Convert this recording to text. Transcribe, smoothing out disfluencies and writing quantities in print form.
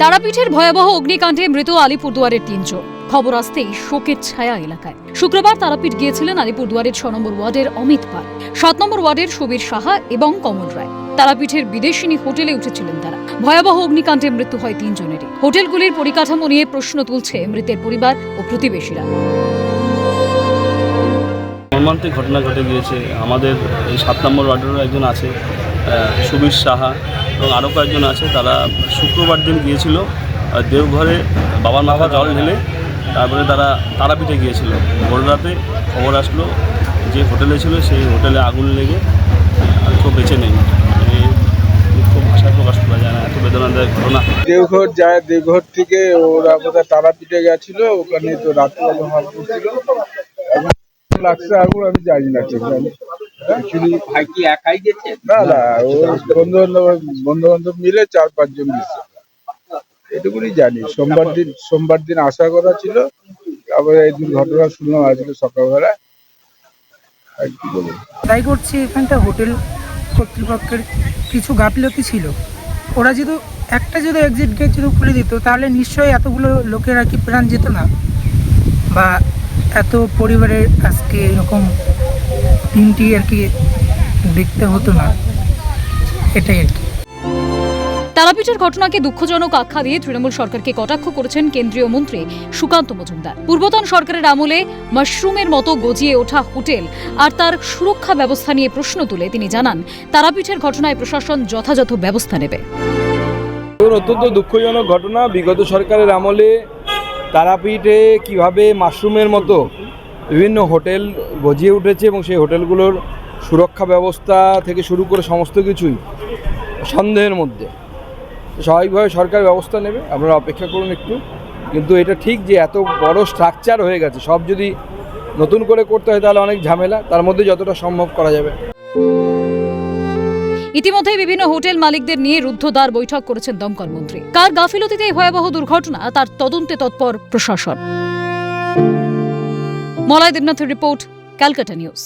তারাপীঠের ভয়াবহ অগ্নিকাণ্ডে মৃত আলিপুরদুয়ারের ৩ জন। খবর আসতেই শোকের ছায়া এলাকায়। শুক্রবার তারাপীঠ গিয়েছিলেন আলিপুরদুয়ারের ৬ নম্বর ওয়ার্ডের অমিত পাল, ৭ নম্বর ওয়ার্ডের সুবীর সাহা এবং কমল রায়। তারাপীঠের বিদেশিনী হোটেলে উঠেছিলেন তারা। ভয়াবহ অগ্নিকাণ্ডে মৃত্যু হয় ৩ জনেরই। হোটেলগুলির পরিকাঠামো নিয়ে প্রশ্ন তুলছে মৃতের পরিবার ও প্রতিবেশীরা। মর্মান্তিক ঘটনা ঘটে গিয়েছে। আমাদের এই ৭ নম্বর ওয়ার্ডেরও একজন আছে, সুবীর সাহা, এবং আরও কয়েকজন আছে। তারা শুক্রবার দিন গিয়েছিল দেওঘরে বাবার মাথা জল ঢেলে, তারপরে তারা তারাপীঠে গিয়েছিল। ভোর রাতে খবর আসলো যে হোটেলে ছিল সেই হোটেলে আগুন লেগে কেউ বেঁচে নেই। খুব ভাষায় প্রকাশ করা যায় না, এত বেদনাদায়ক ঘটনা। দেওঘর যায়, দেওঘর থেকে ওরা বোধহয় তারাপীঠে গেছিল, ওখানে তো রাত্রে ভাব করছিল, লাগছে আগুন। আমি জানি না ঠিক ভাই কি একাই গেছে? না না, ওর বন্ধু বান্ধব মিলে ৪-৫ জন গেছে, এটুকুনি জানি। সোমবার দিন আশা করা ছিল, তারপরে এই দুর্ঘটনা শুনলাম আজকে সকালবেলা। আর কি বলবো, তাই করছি এখানটা হোটেল কর্তৃপক্ষের কিছু গাফিলতি ছিল। ওরা যদি এক্সিট গেট যদি খুলে দিত, তাহলে নিশ্চয়ই এতগুলো লোকের আর কি প্রাণ যেত না, বা এত পরিবারের আজকে এরকম দিনটি আর কি দেখতে হতো না। এটাই আর কি। তারাপীঠের ঘটনাকে দুঃখজনক আখ্যা দিয়ে তৃণমূল সরকারকে কটাক্ষ করেছেন কেন্দ্রীয় মন্ত্রী সুকান্ত মজুমদার। পূর্বতন সরকারের আমলে মাশরুমের মতো গজিয়ে ওঠা হোটেল আর তার সুরক্ষা ব্যবস্থা নিয়ে প্রশ্ন তুলে তিনি জানান, তারাপীঠের ঘটনায় প্রশাসন যথাযথ ব্যবস্থা নেবে। অত্যন্ত দুঃখজনক ঘটনা। বিগত সরকারের আমলে তারাপীঠে কিভাবে মাশরুমের মতো বিভিন্ন হোটেল গজিয়ে উঠেছে এবং সেই হোটেলগুলোর সুরক্ষা ব্যবস্থা থেকে শুরু করে সমস্ত কিছুই সন্দেহের মধ্যে। স্বাভাবিকভাবে সরকার ব্যবস্থা নেবে, আপনারা অপেক্ষা করুন একটু। কিন্তু এটা ঠিক যে এত বড় স্ট্রাকচার হয়ে গেছে, সব যদি নতুন করে করতে হয় তাহলে অনেক ঝামেলা, তার মধ্যে যতটা সম্ভব করা যাবে। ইতিমধ্যেই বিভিন্ন হোটেল মালিকদের নিয়ে রুদ্ধদ্বার বৈঠক করেছেন দমকল মন্ত্রী। কার গাফিলতিতে এই ভয়াবহ দুর্ঘটনা তার তদন্তে তৎপর প্রশাসন। মলয় দেবনাথের রিপোর্ট, ক্যালকাটা নিউজ।